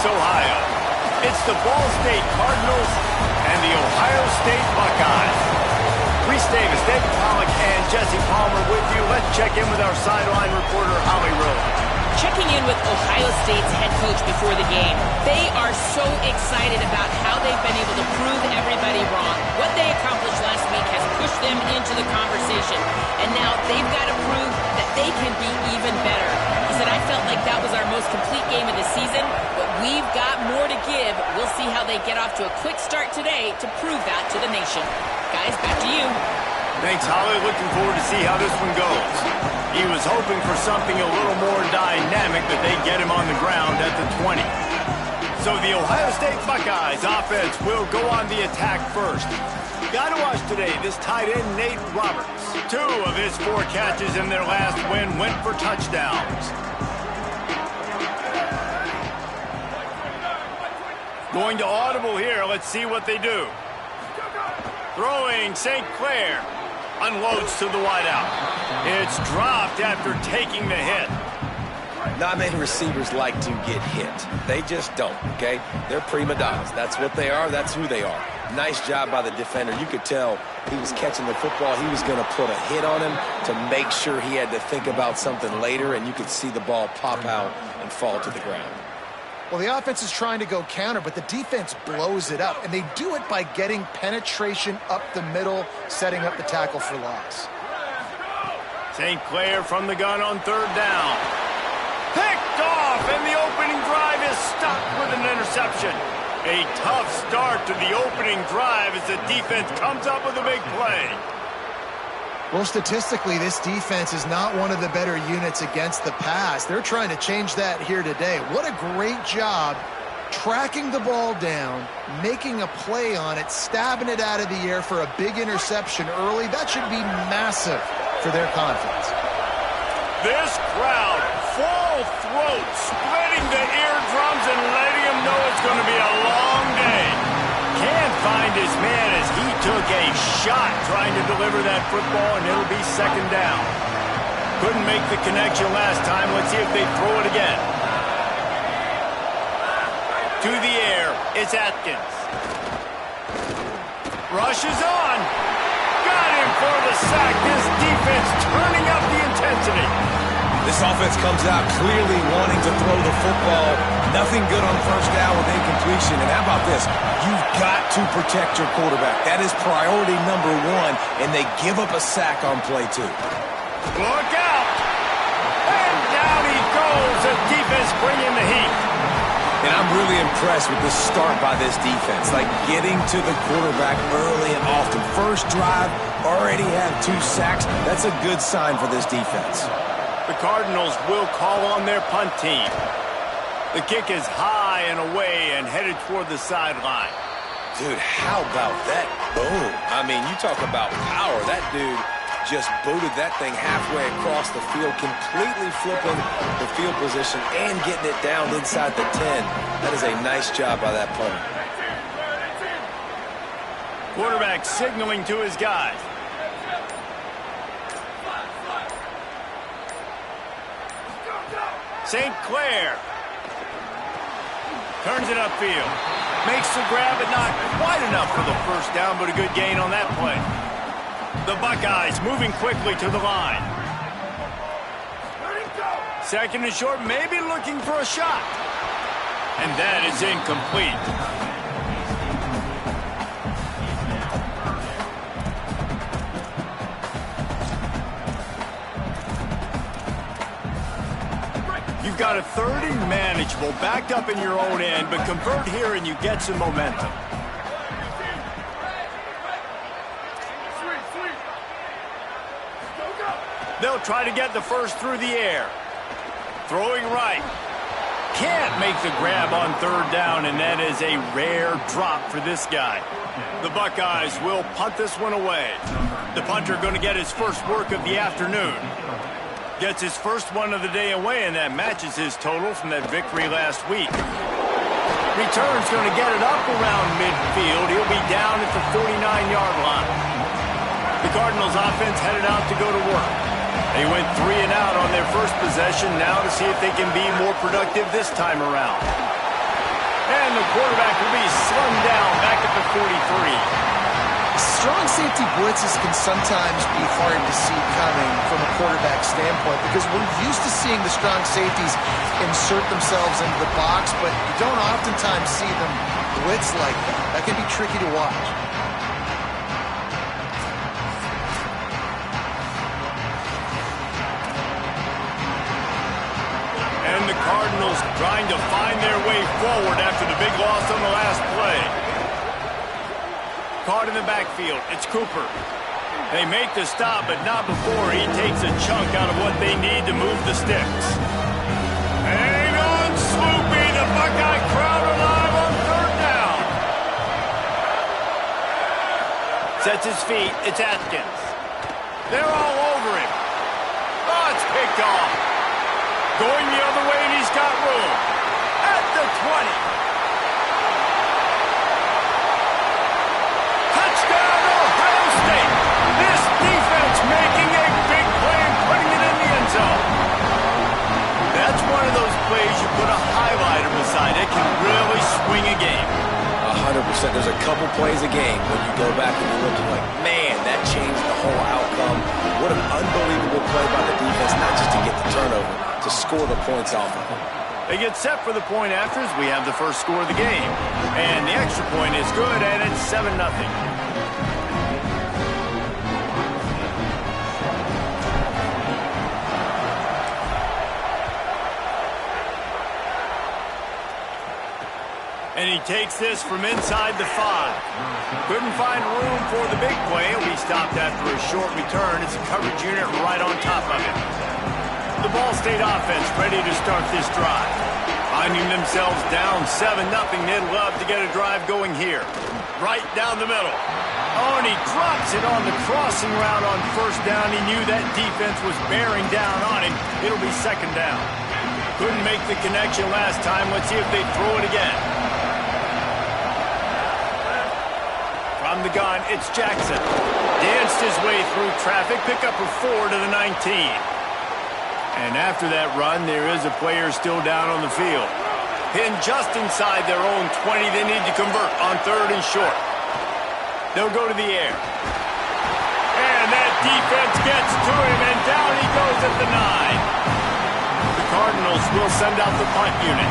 Ohio. It's the Ball State Cardinals and the Ohio State Buckeyes. Reese Davis, David Pollack, and Jesse Palmer with you. Let's check in with our sideline reporter, Holly Rowe. Checking in with Ohio State's head coach before the game. They are so excited about how they've been able to prove everybody wrong. What they accomplished last week has pushed them into the conversation. And now they've got to prove that they can be even better. He said, I felt like that was our most complete game of the season, but we've got more to give. We'll see how they get off to a quick start today to prove that to the nation. Guys, back to you. Thanks, Holly. Looking forward to see how this one goes. He was hoping for something a little more dynamic, but they get him on the ground at the 20. So the Ohio State Buckeyes offense will go on the attack first. Got to watch today this tight end, Nate Roberts. 2 of his 4 catches in their last win went for touchdowns. Going to audible here. Let's see what they do. Throwing St. Clair. Unloads to the wideout. It's dropped after taking the hit. Not many receivers like to get hit. They just don't, okay? They're prima donnas. That's what they are. That's who they are. Nice job by the defender. You could tell he was catching the football. He was going to put a hit on him to make sure he had to think about something later, and you could see the ball pop out and fall to the ground. Well, the offense is trying to go counter, but the defense blows it up, and they do it by getting penetration up the middle, setting up the tackle for loss. St. Clair from the gun on 3rd down. Picked off, and the opening drive is stopped with an interception. A tough start to the opening drive as the defense comes up with a big play. Well, statistically, this defense is not one of the better units against the pass. They're trying to change that here today. What a great job tracking the ball down, making a play on it, stabbing it out of the air for a big interception early. That should be massive for their confidence. This crowd, full throat, splitting the eardrums and letting them know it's going to be a long day. Can't find his man as he took a shot trying to deliver that football, and it'll be 2nd down. Couldn't make the connection last time. Let's see if they throw it again. To the air, it's Atkins. Rushes on. Got him for the sack. This defense turning up the intensity. This offense comes out clearly wanting to throw the football. Nothing good on 1st down with incompletion. And how about this? You've got to protect your quarterback. That is priority number 1, and they give up a sack on play 2. Look out! And down he goes. The defense bringing the heat. And I'm really impressed with the start by this defense. Like getting to the quarterback early and often. First drive, already have 2 sacks. That's a good sign for this defense. The Cardinals will call on their punt team. The kick is high and away and headed toward the sideline. Dude, how about that boom? I mean, you talk about power. That dude just booted that thing halfway across the field, completely flipping the field position and getting it down inside the 10. That is a nice job by that punter. Quarterback signaling to his guys. St. Clair turns it upfield. Makes the grab, but not quite enough for the 1st down, but a good gain on that play. The Buckeyes moving quickly to the line. 2nd and short, maybe looking for a shot. And that is incomplete. You've got a 3rd and manageable, backed up in your own end, but convert here and you get some momentum. They'll try to get the 1st through the air. Throwing right. Can't make the grab on 3rd down, and that is a rare drop for this guy. The Buckeyes will punt this one away. The punter going to get his first work of the afternoon. Gets his first one of the day away, and that matches his total from that victory last week. Return's going to get it up around midfield. He'll be down at the 49-yard line. The Cardinals offense headed out to go to work. They went 3 and out on their first possession, now to see if they can be more productive this time around. And the quarterback will be slung down back at the 43. Strong safety blitzes can sometimes be hard to see coming from a quarterback standpoint because we're used to seeing the strong safeties insert themselves into the box, but you don't oftentimes see them blitz like that. That can be tricky to watch. And the Cardinals trying to find their way forward after the big loss on the last play. Caught in the backfield, it's Cooper. They make the stop, but not before he takes a chunk out of what they need to move the sticks. Hang on, Sloopy, the Buckeye crowd alive on third down. Sets his feet, it's Atkins. They're all over him. Oh, it's picked off. Going the other way, and he's got room. At the 20. Touchdown, Ohio State. This defense making a big play and putting it in the end zone. That's one of those plays you put a highlighter beside it, can really swing a game. 100%. There's a couple plays a game when you go back and you look and like, man, that changed the whole outcome. What an unbelievable play by the defense, not just to get the turnover, to score the points off of it. They get set for the point after as we have the first score of the game. And the extra point is good, and it's 7-0. And he takes this from inside the 5. Couldn't find room for the big play. He'll be stopped after a short return. It's a coverage unit right on top of it. The Ball State offense ready to start this drive. Finding themselves down 7-0, they'd love to get a drive going here. Right down the middle. Oh, and he drops it on the crossing route on first down. He knew that defense was bearing down on him. It'll be second down. Couldn't make the connection last time. Let's see if they throw it again. From the gun, it's Jackson. Danced his way through traffic, pick up a 4 to the 19. And after that run, there is a player still down on the field. Pinned just inside their own 20, they need to convert on third and short. They'll go to the air. And that defense gets to him, and down he goes at the 9. The Cardinals will send out the punt unit.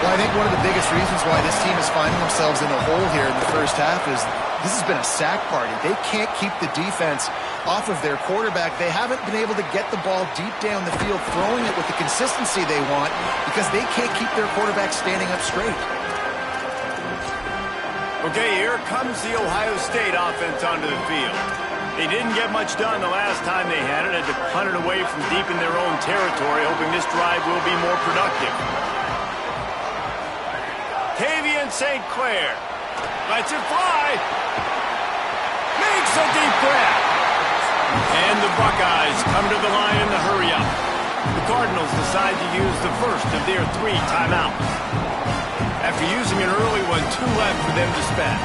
Well, I think one of the biggest reasons why this team is finding themselves in a hole here in the first half is this has been a sack party. They can't keep the defense off of their quarterback. They haven't been able to get the ball deep down the field, throwing it with the consistency they want because they can't keep their quarterback standing up straight. Okay, here comes the Ohio State offense onto the field. They didn't get much done the last time they had it. Had to punt it away from deep in their own territory, hoping this drive will be more productive. Tavian St. Clair lets it fly. Makes a deep grab. And the Buckeyes come to the line in the hurry-up. The Cardinals decide to use the first of their 3 timeouts. After using an early one, 2 left for them to spend.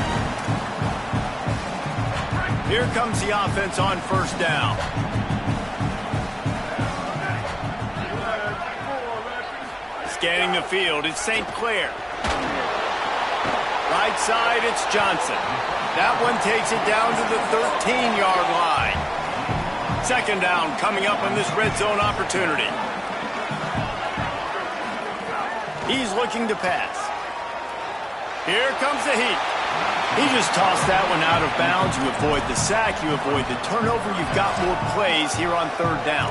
Here comes the offense on first down. Scanning the field, it's St. Clair. Right side, it's Johnson. That one takes it down to the 13-yard line. Second down coming up on this red zone opportunity. He's looking to pass. Here comes the heat. He just tossed that one out of bounds. You avoid the sack, you avoid the turnover. You've got more plays here on third down.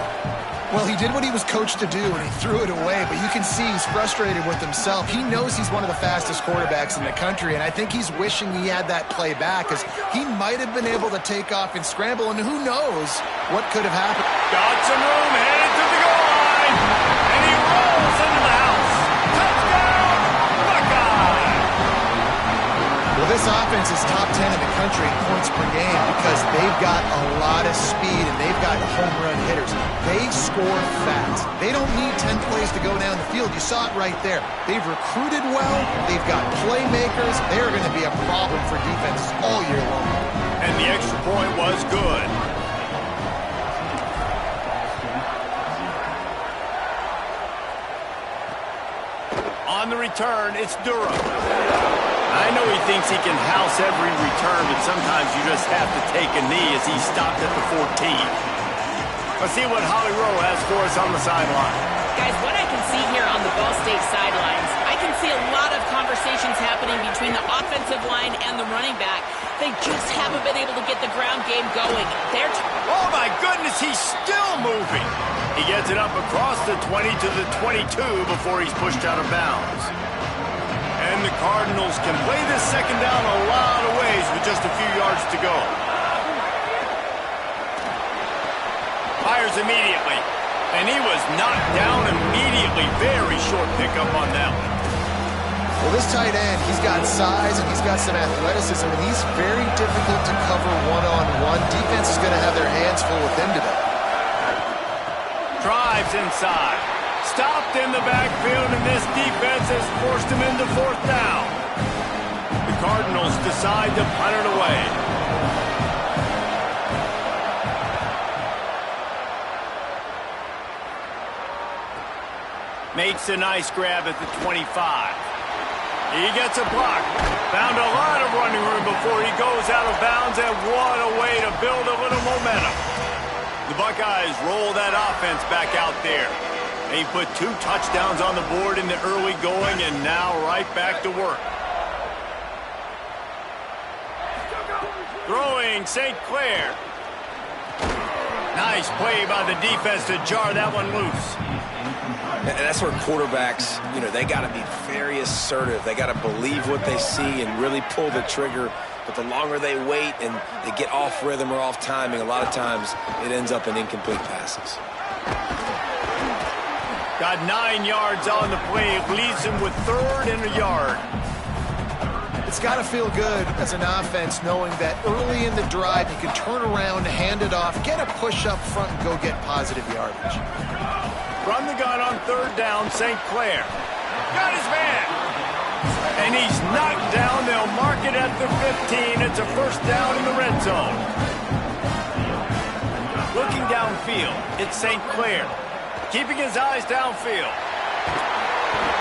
Well, he did what he was coached to do, and he threw it away, but you can see he's frustrated with himself. He knows he's one of the fastest quarterbacks in the country, and I think he's wishing he had that play back, because he might have been able to take off and scramble, and who knows what could have happened. Got some room, headed to the goal line, and he rolls into the house. Touchdown, Buckeye! Well, this offense is top 10 in the country in points per game because they've got a lot of speed and they've got home run hitters. They score fast. They don't need 10 plays to go down the field. You saw it right there. They've recruited well. They've got playmakers. They are going to be a problem for defenses all year long. And the extra point was good. On the return. It's Durham. I know he thinks he can house every return, but sometimes you just have to take a knee as he stopped at the 14. Let's see what Holly Rowe has for us on the sideline. Guys, what I can see here on the Ball State sidelines, I can see a lot of conversations happening between the offensive line and the running back. They just haven't been able to get the ground game going. Oh, my goodness, he's still moving. He gets it up across the 20 to the 22 before he's pushed out of bounds. And the Cardinals can play this second down a lot of ways with just a few yards to go. Fires immediately. And he was knocked down immediately. Very short pickup on that one. Well, this tight end, he's got size and he's got some athleticism, and he's very difficult to cover one-on-one. Defense is going to have their hands full with him today. Drives inside. Stopped in the backfield, and this defense has forced him into fourth down. The Cardinals decide to punt it away. Makes a nice grab at the 25. He gets a block. Found a lot of running room before he goes out of bounds, and what a way to build a little momentum. The Buckeyes roll that offense back out there. They put 2 touchdowns on the board in the early going, and now right back to work. Throwing St. Clair. Nice play by the defense to jar that one loose. And that's where quarterbacks, they got to be very assertive. They got to believe what they see and really pull the trigger. But the longer they wait and they get off rhythm or off timing, a lot of times it ends up in incomplete passes. Got 9 yards on the play. Leaves him with 3rd and a yard. It's got to feel good as an offense knowing that early in the drive you can turn around, hand it off, get a push up front, and go get positive yardage. From the gun on 3rd down, St. Clair. Got his man. And he's knocked down. They'll mark it at the 15. It's a first down in the red zone. Looking downfield, it's St. Clair. Keeping his eyes downfield.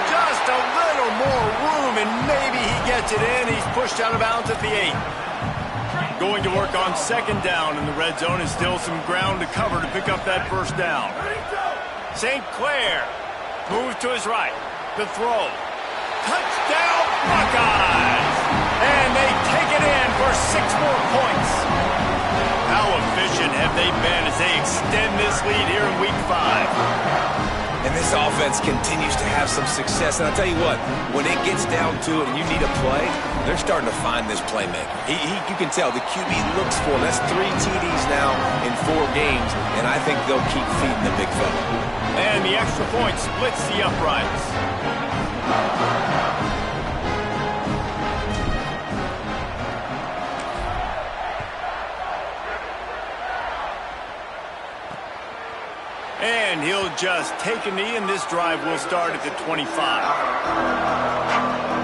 Just a little more room, and maybe he gets it in. He's pushed out of bounds at the 8. Going to work on 2nd down in the red zone, and still some ground to cover to pick up that first down. St. Clair moves to his right. The throw. Touchdown, Buckeyes! And they take it in for 6 more points. How efficient have they been as they extend this lead here in Week 5? And this offense continues to have some success. And I'll tell you what, when it gets down to it and you need a play, they're starting to find this playmaker. You can tell the QB looks for him. That's 3 TDs now in 4 games, and I think they'll keep feeding the big fella. And the extra point splits the uprights. And he'll just take a knee, and this drive will start at the 25.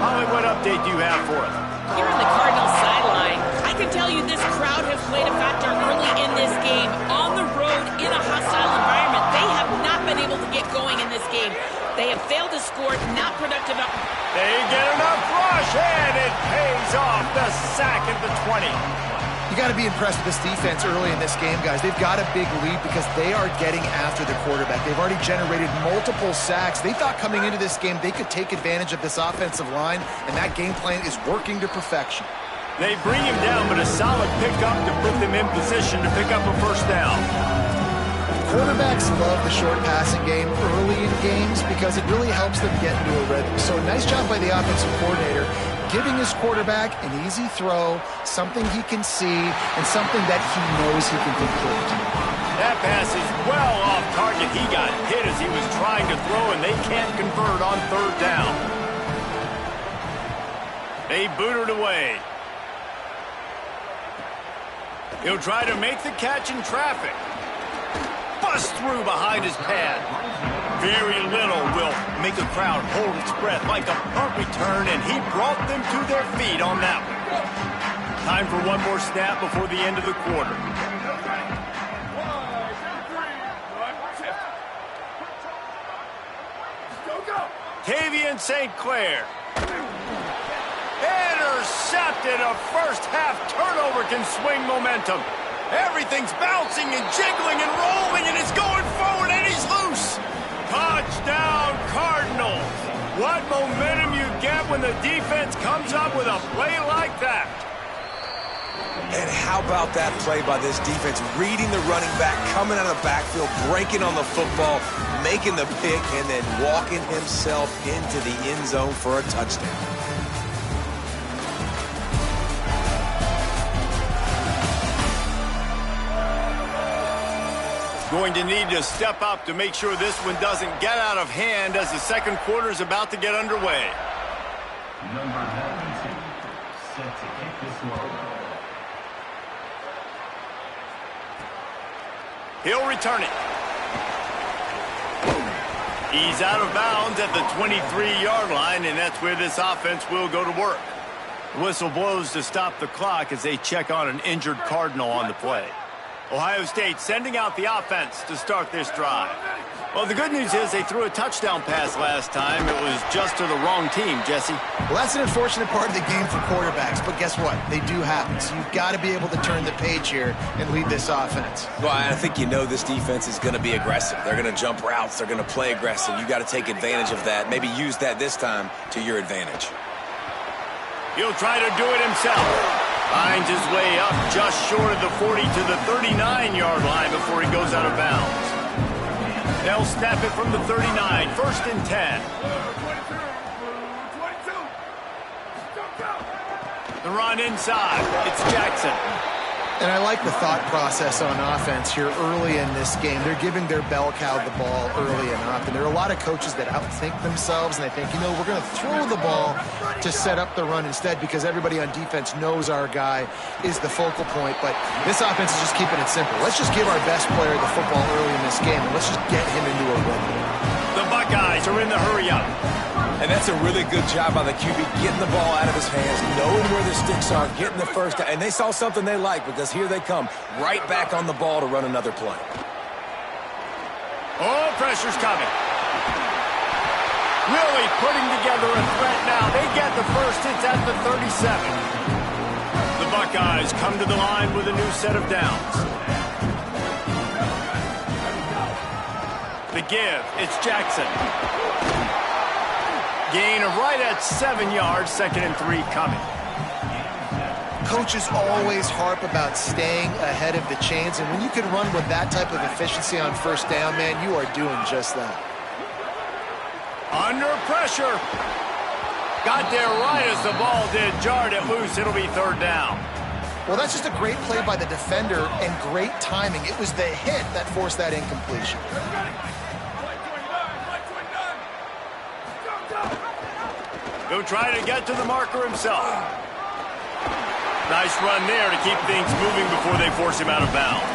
Holly, what update do you have for us? Here on the Cardinals sideline, I can tell you this crowd has played a factor early in this game. On the road, in a hostile environment, they have not been able to get going in this game. They have failed to score, not productive. They get enough rush, and it pays off. The sack at the 20. You got to be impressed with this defense early in this game, guys. They've got a big lead because they are getting after the quarterback. They've already generated multiple sacks. They thought coming into this game they could take advantage of this offensive line, and that game plan is working to perfection. They bring him down, but a solid pickup to put them in position to pick up a first down. Quarterbacks love the short passing game early in games because it really helps them get into a rhythm. So nice job by the offensive coordinator, giving his quarterback an easy throw, something he can see, and something that he knows he can complete. That pass is well off target. He got hit as he was trying to throw, and they can't convert on 3rd down. They boot it away. He'll try to make the catch in traffic. Bust through behind his pad. Very little will make a crowd hold its breath like a punt return, and he brought them to their feet on that one. Time for one more snap before the end of the quarter. Tavian and St. Clair. Intercepted. A first-half turnover can swing momentum. Everything's bouncing and jiggling and rolling, and it's going forward, and he's loose. Touchdown, Cardinals. What momentum you get when the defense comes up with a play like that. And how about that play by this defense? Reading the running back, coming out of the backfield, breaking on the football, making the pick, and then walking himself into the end zone for a touchdown. Going to need to step up to make sure this one doesn't get out of hand as the second quarter is about to get underway. Number 92, set to kick this one. He'll return it. He's out of bounds at the 23-yard line, and that's where this offense will go to work. The whistle blows to stop the clock as they check on an injured Cardinal on the play. Ohio State sending out the offense to start this drive. Well, the good news is they threw a touchdown pass last time. It was just to the wrong team, Jesse. Well, that's an unfortunate part of the game for quarterbacks, but guess what? They do happen. So you've got to be able to turn the page here and lead this offense. Well, I think you know this defense is going to be aggressive. They're going to jump routes. They're going to play aggressive. You got to take advantage of that. Maybe use that this time to your advantage. He'll try to do it himself. Finds his way up just short of the 40 to the 39-yard line before he goes out of bounds. They'll snap it from the 39, first and 10. The run inside. It's Jackson. And I like the thought process on offense here early in this game. They're giving their bell cow the ball early enough. And there are a lot of coaches that outthink themselves, and they think, you know, we're going to throw the ball to set up the run instead because everybody on defense knows our guy is the focal point. But this offense is just keeping it simple. Let's just give our best player the football early in this game, and let's just get him into a rhythm. The Buckeyes are in the hurry-up. And that's a really good job by the QB, getting the ball out of his hands, knowing where the sticks are, getting the first down. And they saw something they like because here they come, right back on the ball to run another play. Oh, pressure's coming. Really putting together a threat now. They get the first. It's at the 37. The Buckeyes come to the line with a new set of downs. The give, it's Jackson. Gain of right at 7 yards, 2nd and 3 coming. Coaches always harp about staying ahead of the chains, and when you can run with that type of efficiency on first down, man, you are doing just that. Under pressure. Got there right as the ball did. Jarred it loose. It'll be 3rd down. Well, that's just a great play by the defender and great timing. It was the hit that forced that incompletion. He'll try to get to the marker himself. Nice run there to keep things moving before they force him out of bounds.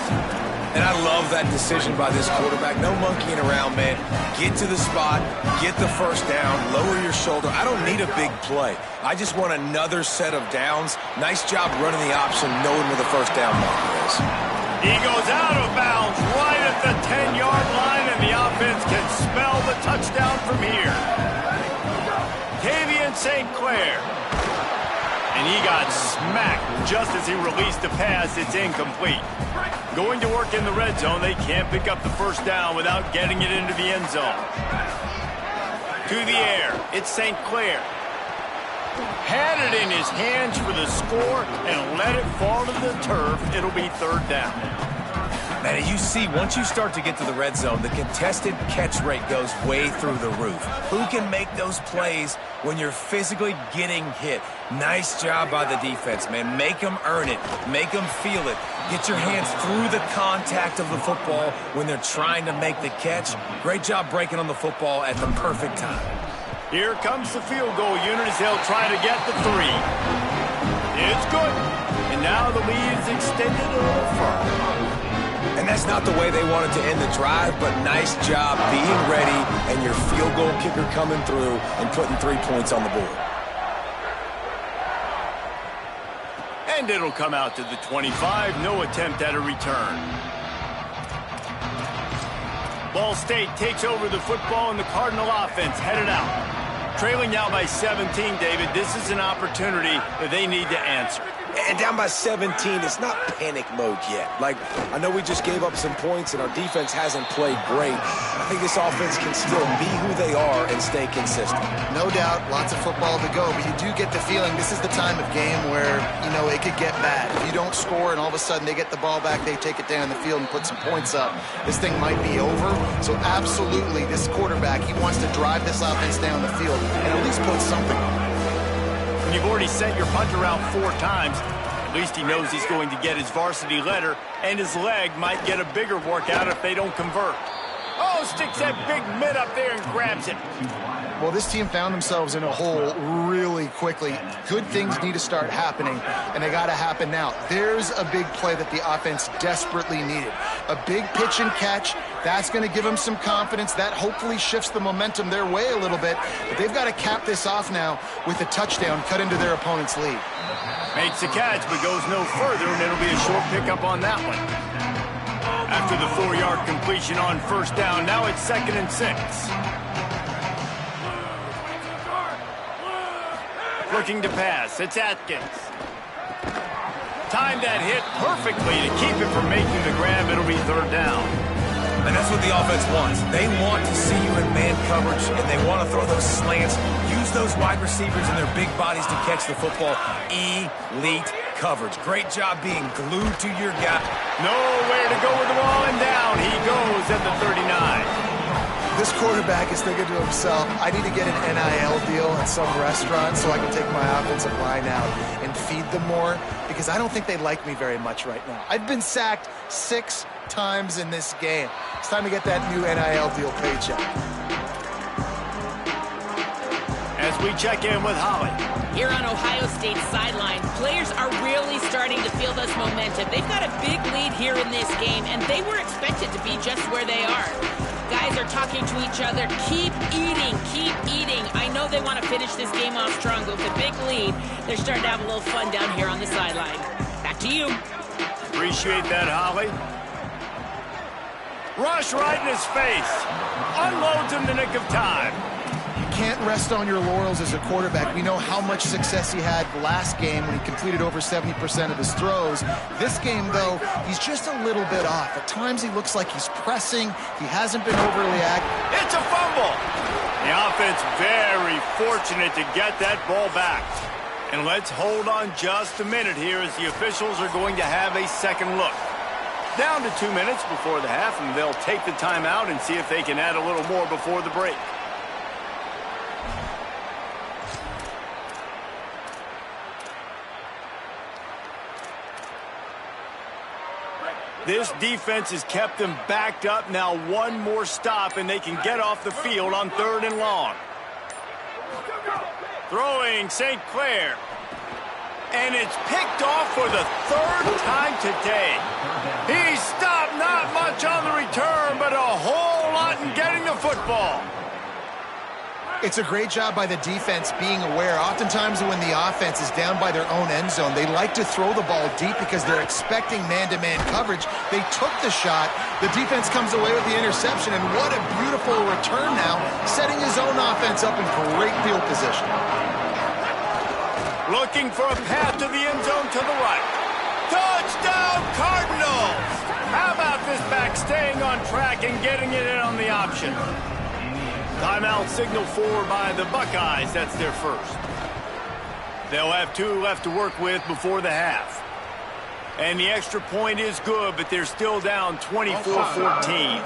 And I love that decision by this quarterback. No monkeying around, man. Get to the spot, get the first down, lower your shoulder. I don't need a big play. I just want another set of downs. Nice job running the option, knowing where the first down marker is. He goes out of bounds right at the 10-yard line, and the offense can smell the touchdown from here. St. Clair. And he got smacked just as he released the pass. It's incomplete. Going to work in the red zone. They can't pick up the first down without getting it into the end zone. To the air. It's St. Clair. Had it in his hands for the score and let it fall to the turf. It'll be 3rd down. Man, you see, once you start to get to the red zone, the contested catch rate goes way through the roof. Who can make those plays when you're physically getting hit? Nice job by the defense, man. Make them earn it. Make them feel it. Get your hands through the contact of the football when they're trying to make the catch. Great job breaking on the football at the perfect time. Here comes the field goal unit as they'll try to get the 3. It's good. And now the lead is extended a little further. And that's not the way they wanted to end the drive, but nice job being ready and your field goal kicker coming through and putting 3 points on the board. And it'll come out to the 25. No attempt at a return. Ball State takes over the football and the Cardinal offense headed out. Trailing now by 17, David. This is an opportunity that they need to answer. And down by 17, it's not panic mode yet. Like, I know we just gave up some points and our defense hasn't played great. I think this offense can still be who they are and stay consistent. No doubt, lots of football to go, but you do get the feeling this is the time of game where, you know, it could get bad. If you don't score and all of a sudden they get the ball back, they take it down the field and put some points up, this thing might be over. So absolutely, this quarterback, he wants to drive this offense down the field and at least put something on it. When you've already sent your punter out 4 times, at least he knows he's going to get his varsity letter, and his leg might get a bigger workout if they don't convert. Oh, sticks that big mitt up there and grabs it. Well, this team found themselves in a hole really quickly. Good things need to start happening, and they got to happen now. There's a big play that the offense desperately needed. A big pitch and catch. That's going to give them some confidence. That hopefully shifts the momentum their way a little bit. But they've got to cap this off now with a touchdown cut into their opponent's lead. Makes the catch, but goes no further, and it'll be a short pickup on that one. After the 4-yard completion on first down, now it's 2nd and 6. Looking to pass, it's Atkins. Timed that hit perfectly to keep it from making the grab. It'll be 3rd down. And that's what the offense wants. They want to see you in man coverage, and they want to throw those slants, use those wide receivers and their big bodies to catch the football. Elite coverage. Great job being glued to your guy. Nowhere to go with the ball, and down he goes at the 39. This quarterback is thinking to himself, I need to get an NIL deal at some restaurant so I can take my offensive line out and feed them more, because I don't think they like me very much right now. I've been sacked 6 times in this game. It's time to get that new NIL deal paycheck. As we check in with Holly. Here on Ohio State's sideline, players are really starting to feel this momentum. They've got a big lead here in this game, and they were expected to be just where they are. Guys are talking to each other. Keep eating, keep eating. I know they want to finish this game off strong, but with a big lead, they're starting to have a little fun down here on the sideline. Back to you. Appreciate that, Holly. Rush right in his face. Unloads him the nick of time. Can't rest on your laurels as a quarterback. We know how much success he had last game when he completed over 70% of his throws. This game, though, he's just a little bit off. At times, he looks like he's pressing. He hasn't been overly active. It's a fumble. The offense very fortunate to get that ball back. And let's hold on just a minute here as the officials are going to have a second look. Down to 2 minutes before the half, and they'll take the timeout and see if they can add a little more before the break. This defense has kept them backed up. Now one more stop, and they can get off the field on 3rd and long. Throwing St. Clair. And it's picked off for the 3rd time today. He stopped not much on the return, but a whole lot in getting the football. It's a great job by the defense being aware. Oftentimes when the offense is down by their own end zone, they like to throw the ball deep because they're expecting man-to-man coverage. They took the shot. The defense comes away with the interception, and what a beautiful return now, setting his own offense up in great field position. Looking for a path to the end zone to the right. Touchdown, Cardinals! How about this back staying on track and getting it in on the option? Timeout signal for by the Buckeyes. That's their first. They'll have 2 left to work with before the half. And the extra point is good, but they're still down 24-14.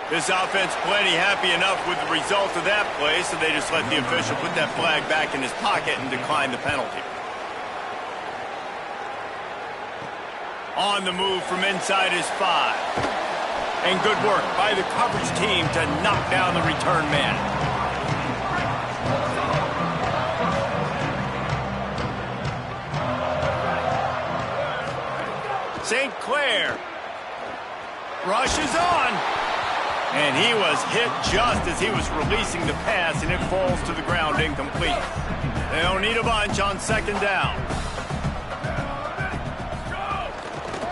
This offense plenty happy enough with the result of that play, so they just let the official put that flag back in his pocket and decline the penalty. On the move from inside his 5. And good work by the coverage team to knock down the return man. St. Clair rushes on. And he was hit just as he was releasing the pass, and it falls to the ground incomplete. They'll need a bunch on 2nd down.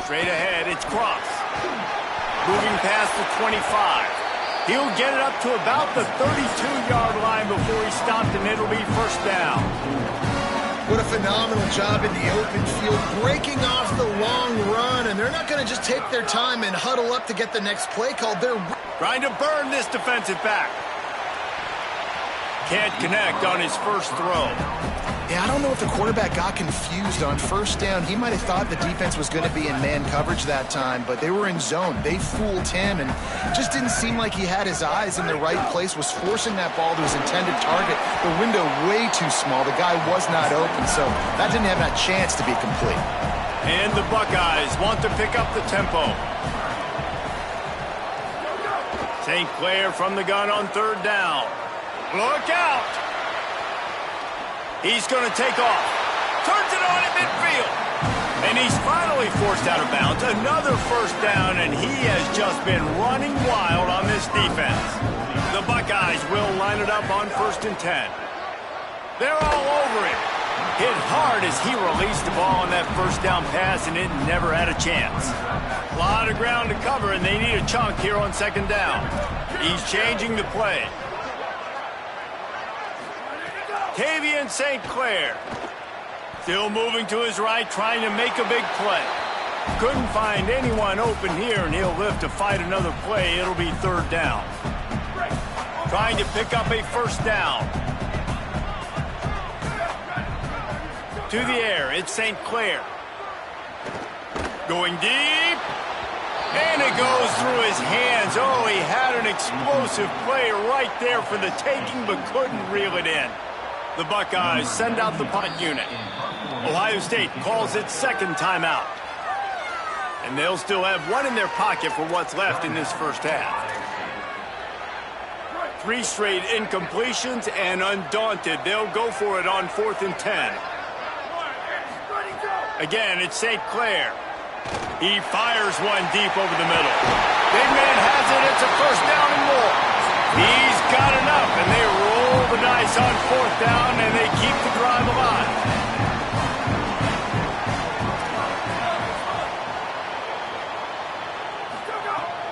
Straight ahead, it's Cross. Moving past the 25. He'll get it up to about the 32-yard line before he stopped, and it'll be first down. What a phenomenal job in the open field, breaking off the long run, and they're not going to just take their time and huddle up to get the next play called. They're trying to burn this defensive back. Can't connect on his first throw. Yeah, I don't know if the quarterback got confused on first down. He might have thought the defense was going to be in man coverage that time, but they were in zone. They fooled him and just didn't seem like he had his eyes in the right place, was forcing that ball to his intended target. The window way too small. The guy was not open, so that didn't have a chance to be complete. And the Buckeyes want to pick up the tempo. St. Clair from the gun on third down. Look out! He's going to take off. Turns it on at midfield. And he's finally forced out of bounds. Another first down, and he has just been running wild on this defense. The Buckeyes will line it up on 1st and 10. They're all over him. Hit hard as he released the ball on that first down pass, and it never had a chance. A lot of ground to cover, and they need a chunk here on 2nd down. He's changing the play. Tavian St. Clair still moving to his right, trying to make a big play. Couldn't find anyone open here, and he'll live to fight another play. It'll be 3rd down. Trying to pick up a first down. To the air, it's St. Clair. Going deep. And it goes through his hands. Oh, he had an explosive play right there for the taking, but couldn't reel it in. The Buckeyes send out the punt unit. Ohio State calls its 2nd timeout. And they'll still have one in their pocket for what's left in this first half. 3 straight incompletions, and undaunted, they'll go for it on 4th and 10. Again, it's St. Clair. He fires one deep over the middle. Big man has it. It's a first down and more. He's got enough, and they roll the dice on 4th down, and they keep the drive alive.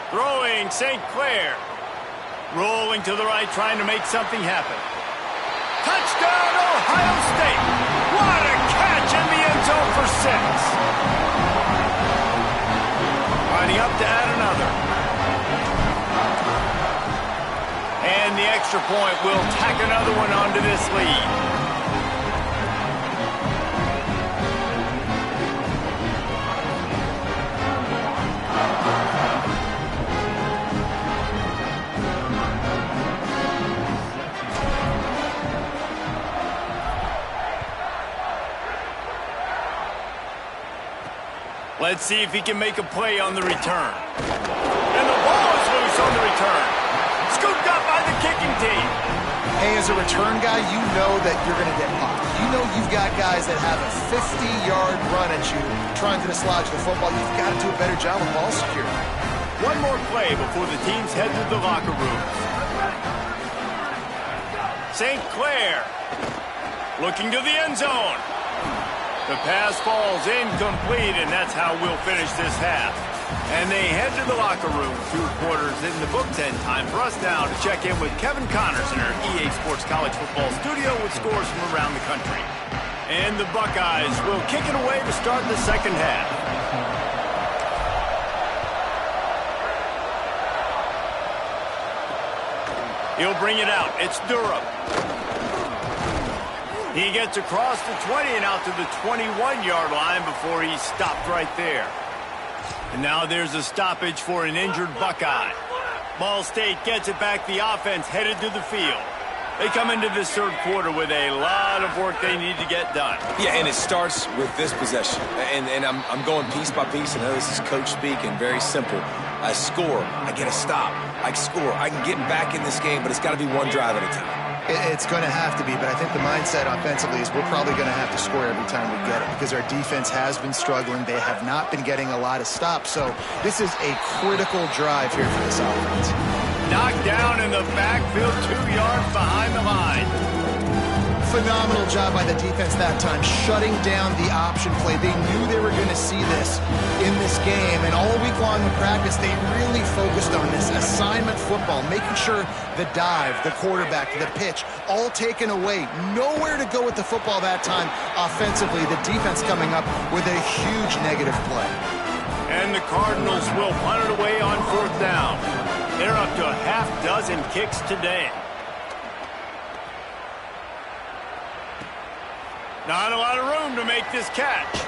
Throwing St. Clair. Rolling to the right, trying to make something happen. Touchdown, Ohio State. What a catch in the end zone for 6. Lining up to add another. And the extra point will tack another one onto this lead. Let's see if he can make a play on the return. And the ball is loose on the return. Scooped up by the kicking team. Hey, as a return guy, you know that you're going to get popped. You know you've got guys that have a 50-yard run at you trying to dislodge the football. You've got to do a better job of ball security. One more play before the teams head to the locker rooms. St. Clair looking to the end zone. The pass falls incomplete, and that's how we'll finish this half. And they head to the locker room. 2 quarters in the books, and time for us now to check in with Kevin Connors in our EA Sports College Football studio with scores from around the country. And the Buckeyes will kick it away to start the second half. He'll bring it out. It's Durham. He gets across the 20 and out to the 21-yard line before he's stopped right there. And now there's a stoppage for an injured Buckeye. Ball State gets it back. The offense headed to the field. They come into this 3rd quarter with a lot of work they need to get done. Yeah, and it starts with this possession. And I'm going piece by piece. I know this is coach speak and very simple. I score. I get a stop. I score. I can get back in this game, but it's got to be one drive at a time. It's going to have to be, but I think the mindset offensively is we're probably going to have to score every time we get it because our defense has been struggling. They have not been getting a lot of stops, so this is a critical drive here for this offense. Knocked down in the backfield, 2 yards behind the line. Phenomenal job by the defense that time, shutting down the option play. They knew they were going to see this in this game, and all week long in practice, they really focused on this assignment football, making sure the dive, the quarterback, the pitch, all taken away. Nowhere to go with the football that time offensively. The defense coming up with a huge negative play. And the Cardinals will punt it away on 4th down. They're up to a half dozen kicks today. Not a lot of room to make this catch.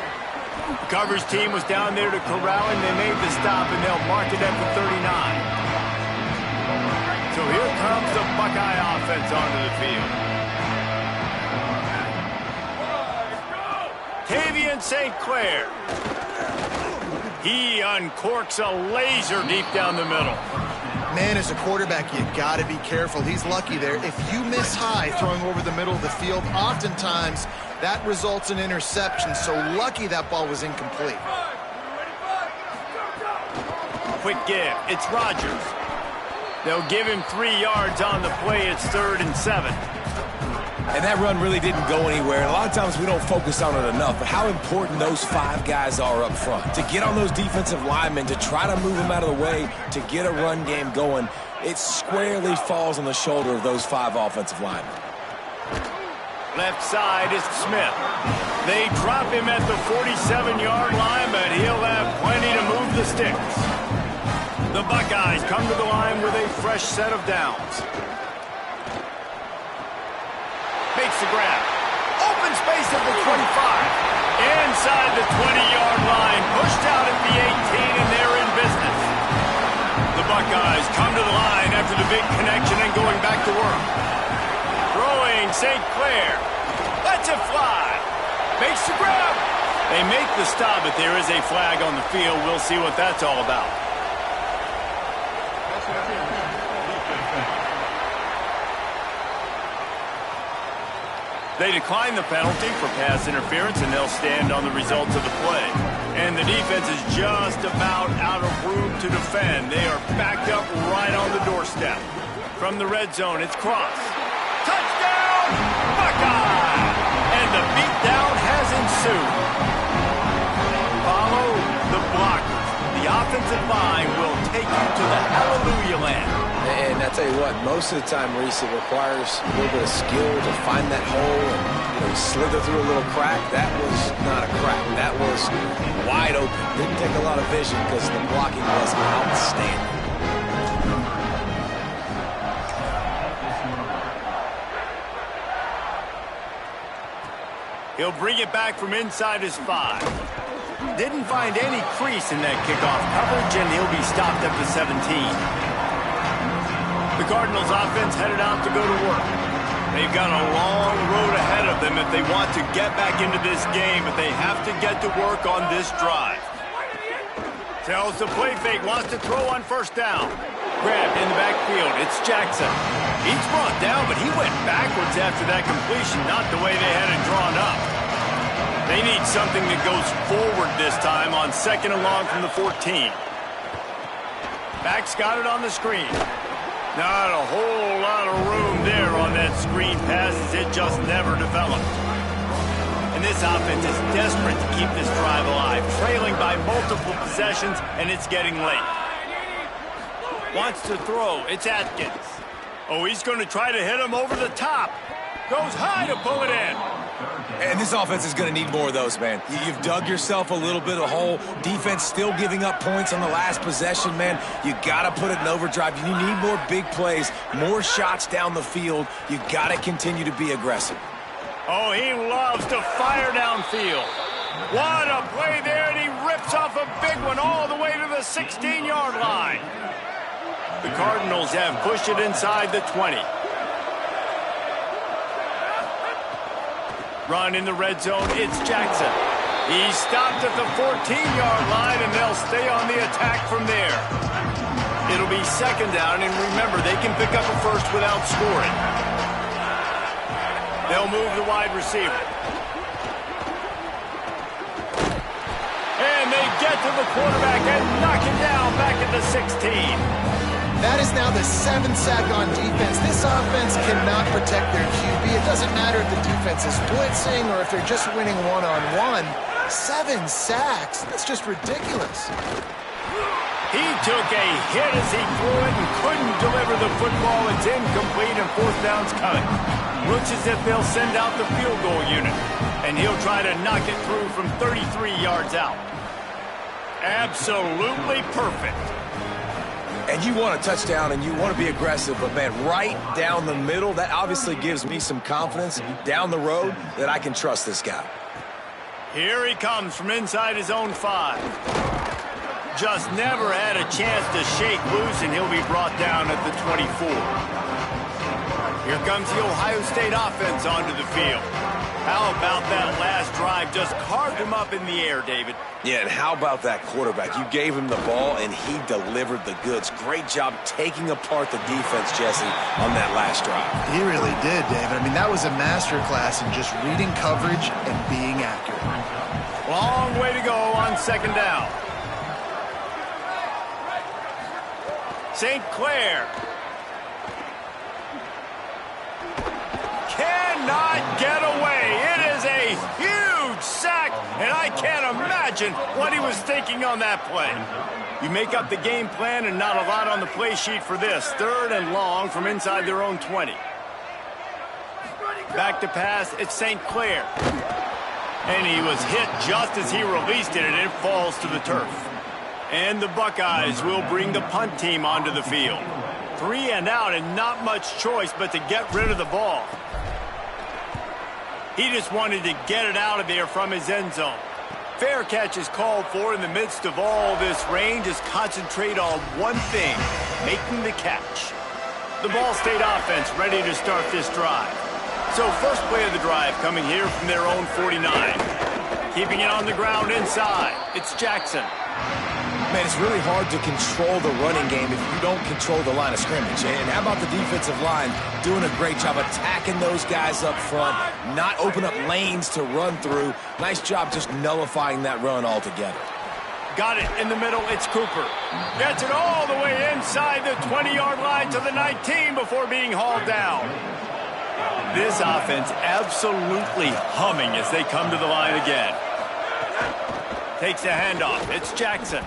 The coverage team was down there to corral him. They made the stop, and they'll mark it at the 39. So here comes the Buckeye offense onto the field. Tavian St. Clair. He uncorks a laser deep down the middle. Man, as a quarterback, you got to be careful. He's lucky there. If you miss high throwing over the middle of the field, oftentimes that results in interception. So lucky that ball was incomplete. Quick give. It's Rodgers. They'll give him 3 yards on the play. It's 3rd and 7. And that run really didn't go anywhere. And a lot of times we don't focus on it enough, but how important those 5 guys are up front. To get on those defensive linemen, to try to move them out of the way, to get a run game going, it squarely falls on the shoulder of those 5 offensive linemen. Left side is Smith. They drop him at the 47-yard line, but he'll have plenty to move the sticks. The Buckeyes come to the line with a fresh set of downs. Makes the grab. Open space at the 25. Inside the 20-yard line. Pushed out at the 18, and they're in business. The Buckeyes come to the line after the big connection and going back to work. Throwing St. Clair. Lets it fly. Makes the grab. They make the stop, but there is a flag on the field. We'll see what that's all about. They decline the penalty for pass interference, and they'll stand on the results of the play. And the defense is just about out of room to defend. They are backed up right on the doorstep. From the red zone, it's Cross. Touchdown, Buckeye! And the beatdown has ensued. Follow the blockers. The offensive line will take you to the hallelujah land. And I tell you what, most of the time, Reese, it requires a little bit of skill to find that hole and slither through a little crack. That was not a crack. That was wide open. Didn't take a lot of vision because the blocking was outstanding. He'll bring it back from inside his 5. Didn't find any crease in that kickoff coverage, and he'll be stopped at the 17. The Cardinals offense headed out to go to work. They've got a long road ahead of them if they want to get back into this game, but they have to get to work on this drive. Tells the play fake, wants to throw on 1st down. Grabbed in the backfield, it's Jackson. He's brought down, but he went backwards after that completion, not the way they had it drawn up. They need something that goes forward this time on 2nd and long from the 14. Back's got it on the screen. Not a whole lot of room there on that screen pass as it just never developed. And this offense is desperate to keep this drive alive, trailing by multiple possessions, and it's getting late. Wants to throw. It's Atkins. Oh, he's going to try to hit him over the top. Goes high to pull it in. And this offense is going to need more of those, man. You've dug yourself a little bit of a hole. Defense still giving up points on the last possession, man. You got to put it in overdrive. You need more big plays, more shots down the field. You got to continue to be aggressive. Oh, he loves to fire downfield. What a play there, and he rips off a big one all the way to the 16-yard line. The Cardinals have pushed it inside the 20. Run in the red zone, it's Jackson. He's stopped at the 14-yard line, and they'll stay on the attack from there. It'll be 2nd down, and remember, they can pick up a first without scoring. They'll move the wide receiver. And they get to the quarterback and knock it down back at the 16. That is now the 7th sack on defense. This offense cannot protect their QB. It doesn't matter if the defense is blitzing or if they're just winning one-on-one. 7 sacks? That's just ridiculous. He took a hit as he threw it and couldn't deliver the football. It's incomplete and fourth down's coming. Looks as if they'll send out the field goal unit, and he'll try to knock it through from 33 yards out. Absolutely perfect. And you want a touchdown and you want to be aggressive, but, man, right down the middle, that obviously gives me some confidence down the road that I can trust this guy. Here he comes from inside his own 5. Just never had a chance to shake loose, and he'll be brought down at the 24. Here comes the Ohio State offense onto the field. How about that last drive? Just carved him up in the air, David. Yeah, and how about that quarterback? You gave him the ball, and he delivered the goods. Great job taking apart the defense, Jesse, on that last drive. He really did, David. I mean, that was a masterclass in just reading coverage and being accurate. Long way to go on second down. St. Clair cannot get away. It is a huge sack, and I can't imagine what he was thinking on that play. You make up the game plan and not a lot on the play sheet for this. 3rd and long from inside their own 20. Back to pass, it's St. Clair. And he was hit just as he released it, and it falls to the turf. And the Buckeyes will bring the punt team onto the field. 3 and out, and not much choice but to get rid of the ball. He just wanted to get it out of there from his end zone. Fair catch is called for in the midst of all this rain. Just concentrate on one thing, making the catch. The Ball State offense ready to start this drive. So first play of the drive coming here from their own 49. Keeping it on the ground inside, it's Jackson. Man, it's really hard to control the running game if you don't control the line of scrimmage. And how about the defensive line doing a great job attacking those guys up front, not open up lanes to run through. Nice job just nullifying that run altogether. Got it in the middle, it's Cooper. Gets it all the way inside the 20-yard line to the 19 before being hauled down. This offense absolutely humming as they come to the line again. Takes a handoff, it's Jackson.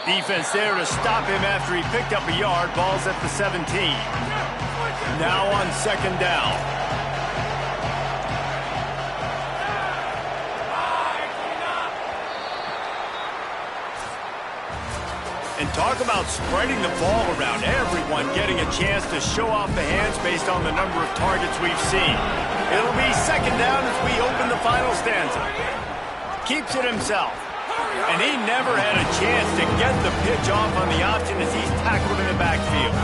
Defense there to stop him after he picked up a yard. Ball's at the 17. Now on second down. And talk about spreading the ball around. Everyone getting a chance to show off the hands based on the number of targets we've seen. It'll be second down as we open the final stanza. Keeps it himself. And he never had a chance to get the pitch off on the option as he's tackled in the backfield.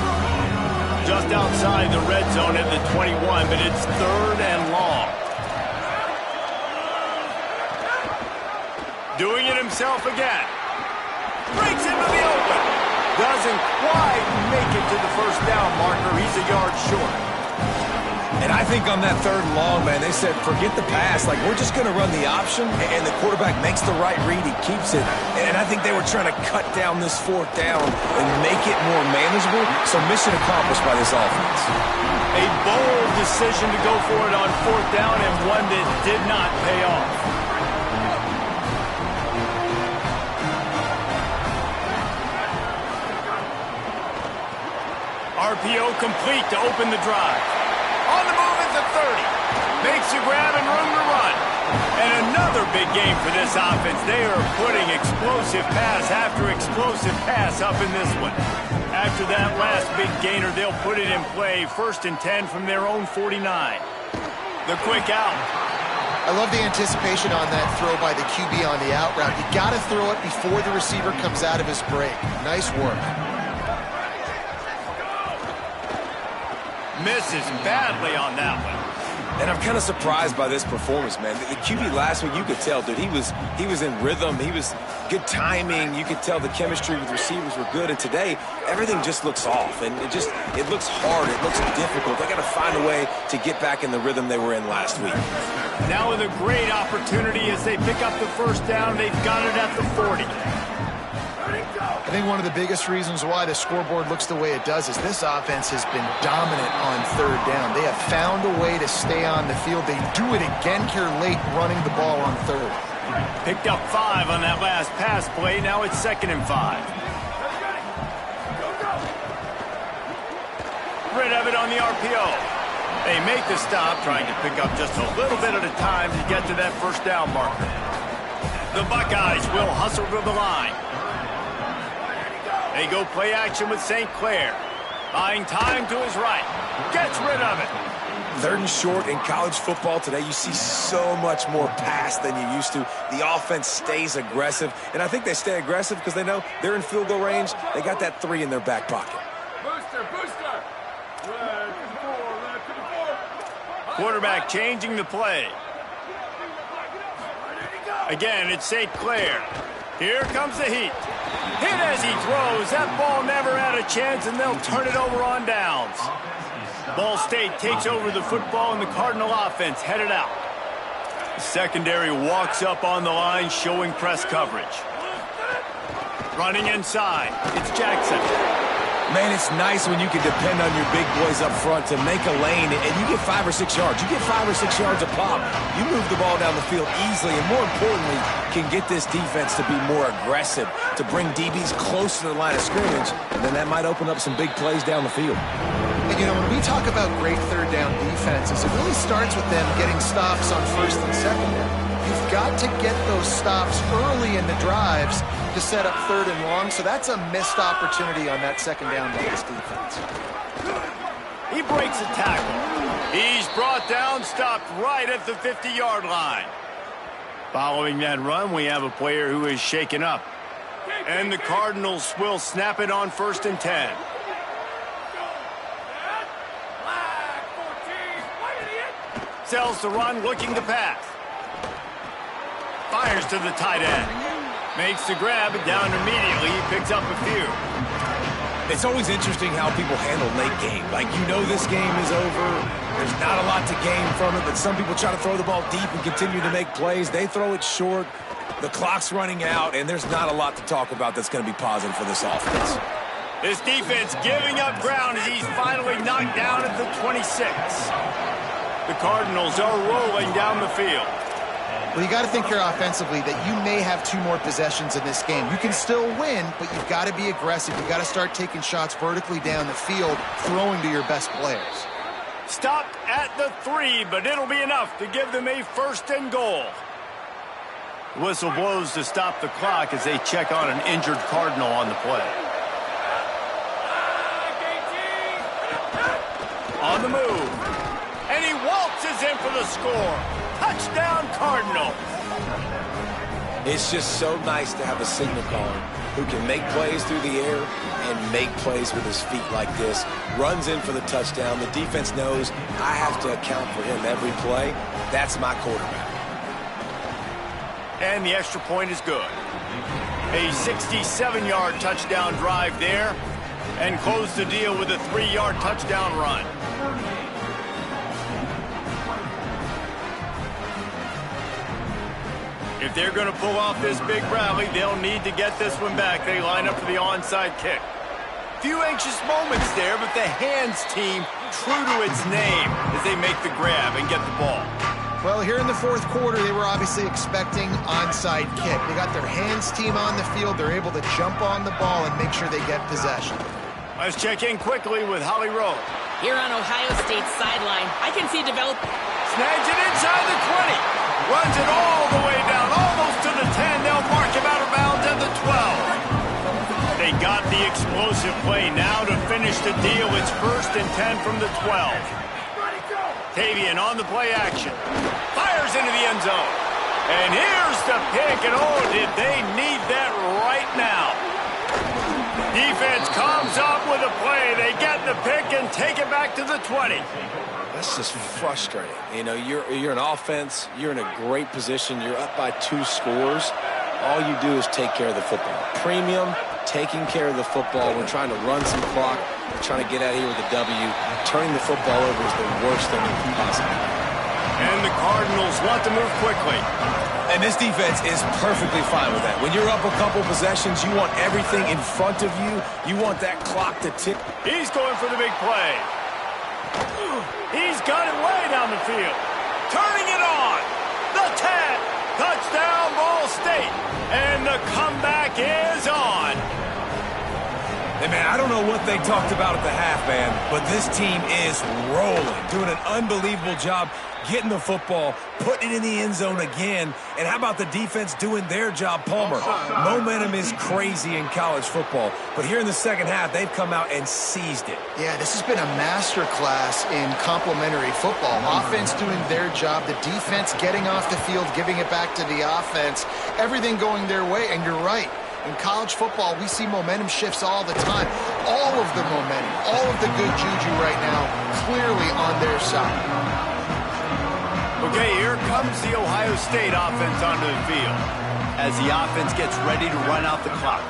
Just outside the red zone at the 21, but it's 3rd and long. Doing it himself again. Breaks into the open. Doesn't quite make it to the first down marker. He's a yard short. And I think on that 3rd and long, man, they said, forget the pass. Like, we're just going to run the option, and the quarterback makes the right read. He keeps it. And I think they were trying to cut down this 4th down and make it more manageable. So mission accomplished by this offense. A bold decision to go for it on 4th down, and one that did not pay off. RPO complete to open the drive. On the move at the 30. Makes a grab and room to run. And another big game for this offense. They are putting explosive pass after explosive pass up in this one. After that last big gainer, they'll put it in play. 1st and 10 from their own 49. The quick out. I love the anticipation on that throw by the QB on the out route. You got to throw it before the receiver comes out of his break. Nice work. Misses badly on that one. And I'm kind of surprised by this performance, man. The QB last week, you could tell, dude, he was in rhythm. He was good timing. You could tell the chemistry with receivers were good. And today, everything just looks off. And it looks hard. It looks difficult. They got to find a way to get back in the rhythm they were in last week. Now with a great opportunity as they pick up the first down. They've got it at the 40. I think one of the biggest reasons why the scoreboard looks the way it does is this offense has been dominant on 3rd down. They have found a way to stay on the field. They do it again here late, running the ball on 3rd. Picked up 5 on that last pass play. Now it's 2nd and 5. Rid of it on the RPO. They make the stop, trying to pick up just a little bit at a time to get to that first down marker. The Buckeyes will hustle to the line. They go play action with St. Clair. Buying time to his right. Gets rid of it. 3rd and short in college football today. You see so much more pass than you used to. The offense stays aggressive, and I think they stay aggressive because they know they're in field goal range. They got that 3 in their back pocket. Booster. Quarterback changing the play. Again, it's St. Clair. Here comes the heat. Hit as he throws. That ball never had a chance, and they'll turn it over on downs. Ball State takes over the football, and the Cardinal offense headed out. The secondary walks up on the line, showing press coverage. Running inside, it's Jackson. Man, it's nice when you can depend on your big boys up front to make a lane, and you get 5 or 6 yards. You get 5 or 6 yards a pop. You move the ball down the field easily, and more importantly, can get this defense to be more aggressive, to bring DBs close to the line of scrimmage, and then that might open up some big plays down the field. And, you know, when we talk about great third down defenses, it really starts with them getting stops on 1st and 2nd down. You've got to get those stops early in the drives to set up 3rd and long, so that's a missed opportunity on that 2nd down by this defense. He breaks a tackle. He's brought down, stopped right at the 50-yard line. Following that run, we have a player who is shaken up. And the Cardinals will snap it on 1st and 10. Sells the run, looking to pass. Fires to the tight end. Makes the grab, and down immediately. He picks up a few. It's always interesting how people handle late game. Like, you know this game is over. There's not a lot to gain from it, but some people try to throw the ball deep and continue to make plays. They throw it short. The clock's running out, and there's not a lot to talk about that's going to be positive for this offense. This defense giving up ground as he's finally knocked down at the 26. The Cardinals are rolling down the field. Well, you got to think here offensively that you may have 2 more possessions in this game. You can still win, but you've got to be aggressive. You've got to start taking shots vertically down the field, throwing to your best players. Stopped at the 3, but it'll be enough to give them a 1st and goal. Whistle blows to stop the clock as they check on an injured Cardinal on the play. On the move. And he waltzes in for the score. Touchdown, Cardinals. It's just so nice to have a signal caller who can make plays through the air and make plays with his feet like this. Runs in for the touchdown. The defense knows I have to account for him every play. That's my quarterback. And the extra point is good. A 67-yard touchdown drive there, and close the deal with a 3-yard touchdown run. If they're going to pull off this big rally, they'll need to get this one back. They line up for the onside kick. Few anxious moments there, but the hands team true to its name as they make the grab and get the ball. Well, here in the 4th quarter, they were obviously expecting onside kick. They got their hands team on the field. They're able to jump on the ball and make sure they get possession. Let's check in quickly with Holly Rowe. Here on Ohio State's sideline, I can see develop. Snags it inside the 20. Runs it all the way down, almost to the 10. They'll mark him out of bounds at the 12. They got the explosive play. Now to finish the deal, it's 1st and 10 from the 12. Tavian on the play action. Fires into the end zone. And here's the pick, and oh, did they need that right now. Defense comes up with a play. They get the pick and take it back to the 20. That's just frustrating. You know, you're an offense. You're in a great position. You're up by 2 scores. All you do is take care of the football. Premium, taking care of the football. We're trying to run some clock. We're trying to get out of here with a W. Turning the football over is the worst thing that can possibly happen. And the Cardinals want to move quickly. And this defense is perfectly fine with that. When you're up a couple possessions, you want everything in front of you. You want that clock to tick. He's going for the big play. He's got it way down the field. Turning it on. The 10. Touchdown, Ball State. And the comeback is on. Hey, man, I don't know what they talked about at the half, man, but this team is rolling, doing an unbelievable job getting the football, putting it in the end zone again. And how about the defense doing their job, Palmer? Momentum is crazy in college football, but here in the second half, they've come out and seized it. Yeah, this has been a master class in complementary football. Offense doing their job, the defense getting off the field, giving it back to the offense, everything going their way, and you're right. In college football, we see momentum shifts all the time. All of the momentum, all of the good juju right now, clearly on their side. Okay, here comes the Ohio State offense onto the field. As the offense gets ready to run out the clock,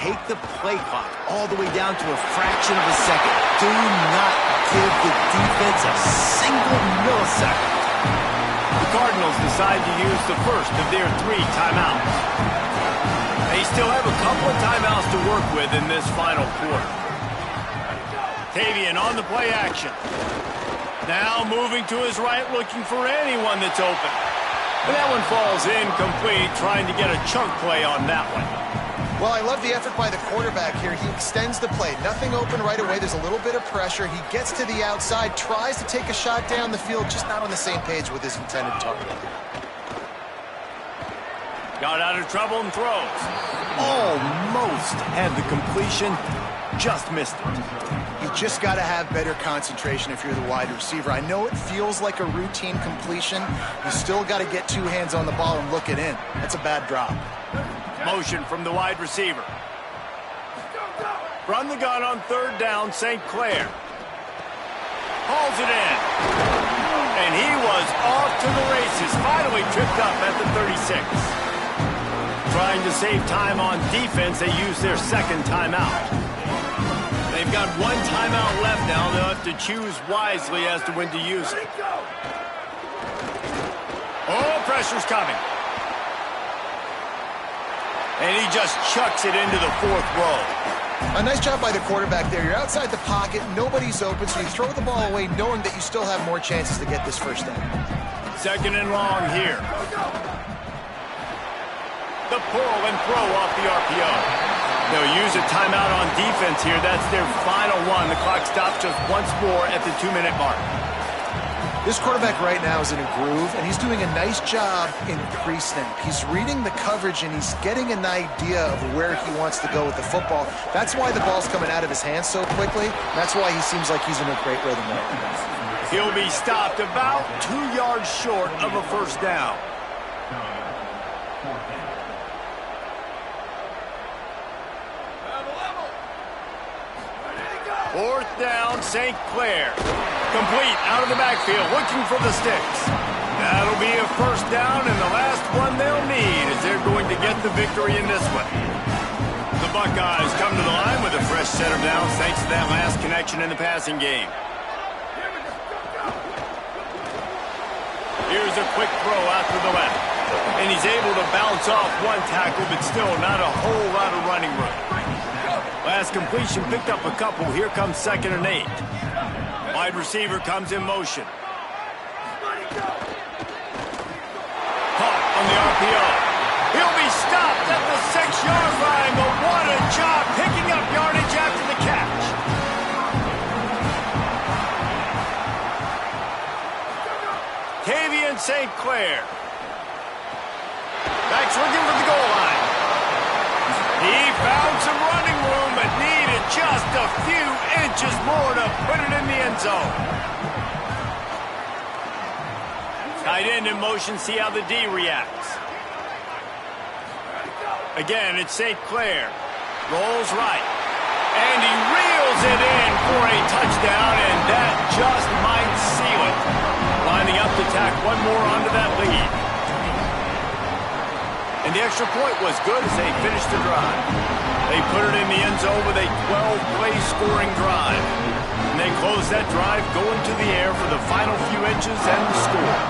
take the play clock all the way down to a fraction of a second. Do not give the defense a single millisecond. The Cardinals decide to use the first of their 3 timeouts. They still have a couple of timeouts to work with in this final quarter. Tavian on the play action. Now moving to his right, looking for anyone that's open. But that one falls incomplete, trying to get a chunk play on that one. Well, I love the effort by the quarterback here. He extends the play. Nothing open right away. There's a little bit of pressure. He gets to the outside, tries to take a shot down the field, just not on the same page with his intended target. Got out of trouble and throws. Almost had the completion, just missed it. You just got to have better concentration if you're the wide receiver. I know it feels like a routine completion. You still got to get 2 hands on the ball and look it in. That's a bad drop. Motion from the wide receiver. From the gun on 3rd down, St. Clair. Hauls it in. And he was off to the races. Finally tripped up at the 36. Trying to save time on defense, they use their 2nd timeout. They've got 1 timeout left now. They'll have to choose wisely as to when to use it. Oh, pressure's coming. And he just chucks it into the 4th row. A nice job by the quarterback there. You're outside the pocket, nobody's open, so you throw the ball away knowing that you still have more chances to get this first down. 2nd and long here. The pull and throw off the RPO. They'll use a timeout on defense here. That's their final one. The clock stops just once more at the 2-minute mark. This quarterback right now is in a groove, and he's doing a nice job in pre-snap. He's reading the coverage, and he's getting an idea of where he wants to go with the football. That's why the ball's coming out of his hands so quickly. That's why he seems like he's in a great rhythm right now. He'll be stopped about 2 yards short of a first down. 4th down, St. Clair. Complete out of the backfield, looking for the sticks. That'll be a first down, and the last one they'll need as they're going to get the victory in this one. The Buckeyes come to the line with a fresh set of downs thanks to that last connection in the passing game. Here's a quick throw out to the left. And he's able to bounce off 1 tackle, but still not a whole lot of running room. Last completion picked up a couple. Here comes 2nd and 8. Wide receiver comes in motion. Caught on the RPO. He'll be stopped at the 6-yard line, but what a job picking up yardage after the catch. Tavian St. Clair. Back's looking for the goal line. He found some running room, but needed just a few inches more to put it in the end zone. Tight end in motion, see how the D reacts. Again, it's St. Clair. Rolls right. And he reels it in for a touchdown, and that just might seal it. Lining up to tack one more onto that lead. And the extra point was good as they finished the drive. They put it in the end zone with a 12-play scoring drive. And they close that drive going to the air for the final few inches and the score.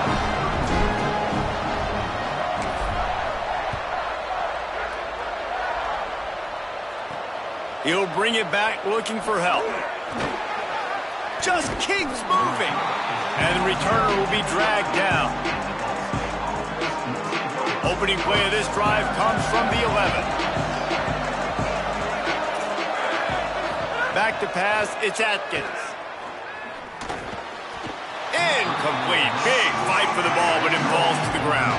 He'll bring it back looking for help. Just keeps moving. And the returner will be dragged down. opening play of this drive comes from the 11. Back to pass, it's Atkins. Incomplete. Big fight for the ball, but it falls to the ground.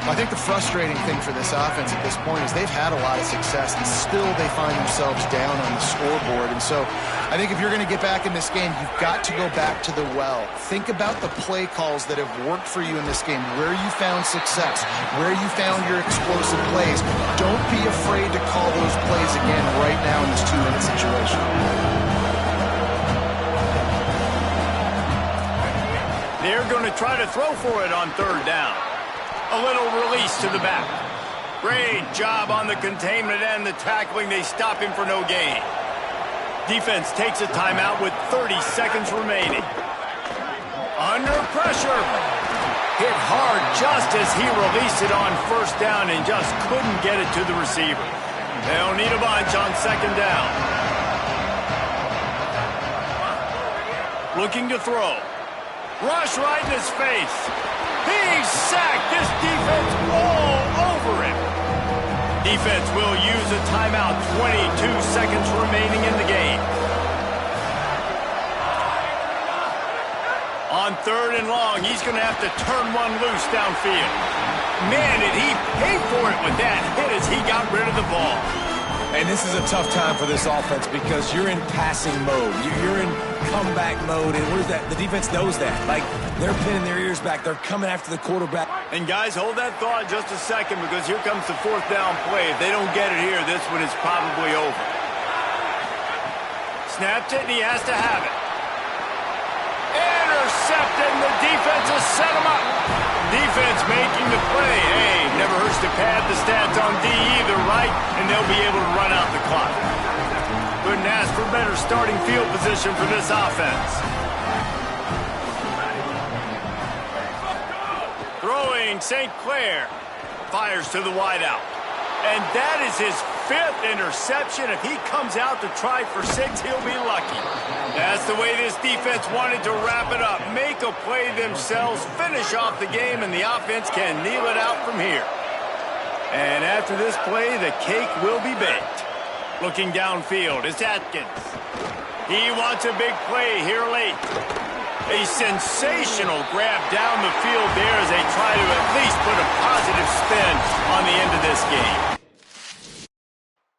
I think the frustrating thing for this offense at this point is they've had a lot of success, and still they find themselves down on the scoreboard. And so I think if you're going to get back in this game, you've got to go back to the well. Think about the play calls that have worked for you in this game, where you found success, where you found your explosive plays. Don't be afraid to call those plays again right now in this 2-minute situation. They're going to try to throw for it on third down. A little release to the back. Great job on the containment and the tackling. They stop him for no gain. Defense takes a timeout with 30 seconds remaining. Under pressure. Hit hard just as he released it on first down and just couldn't get it to the receiver. They'll need a bunch on second down. Looking to throw. Rush right in his face. He's sacked. This defense all over him. Defense will use a timeout. 22 seconds remaining in the game. On third and long, he's going to have to turn one loose downfield. Man, did he pay for it with that hit as he got rid of the ball. And this is a tough time for this offense because you're in passing mode. You're in comeback mode. And what is that? The defense knows that. Like, they're pinning their ears back. They're coming after the quarterback. And guys, hold that thought just a second because here comes the fourth down play. If they don't get it here, this one is probably over. Snapped it, and he has to have it. Intercepted, and the defense has set him up. Defense making the play. Hey, never hurts to pad the stats on D either, right? And they'll be able to run out the clock. Couldn't ask for better starting field position for this offense. Throwing St. Clair. Fires to the wideout. And that is his 5th interception. If he comes out to try for 6, he'll be lucky. That's the way this defense wanted to wrap it up. Make a play themselves, finish off the game, and the offense can kneel it out from here. And after this play, the cake will be baked. Looking downfield, it's Atkins. He wants a big play here late. A sensational grab down the field there as they try to at least put a positive spin on the end of this game.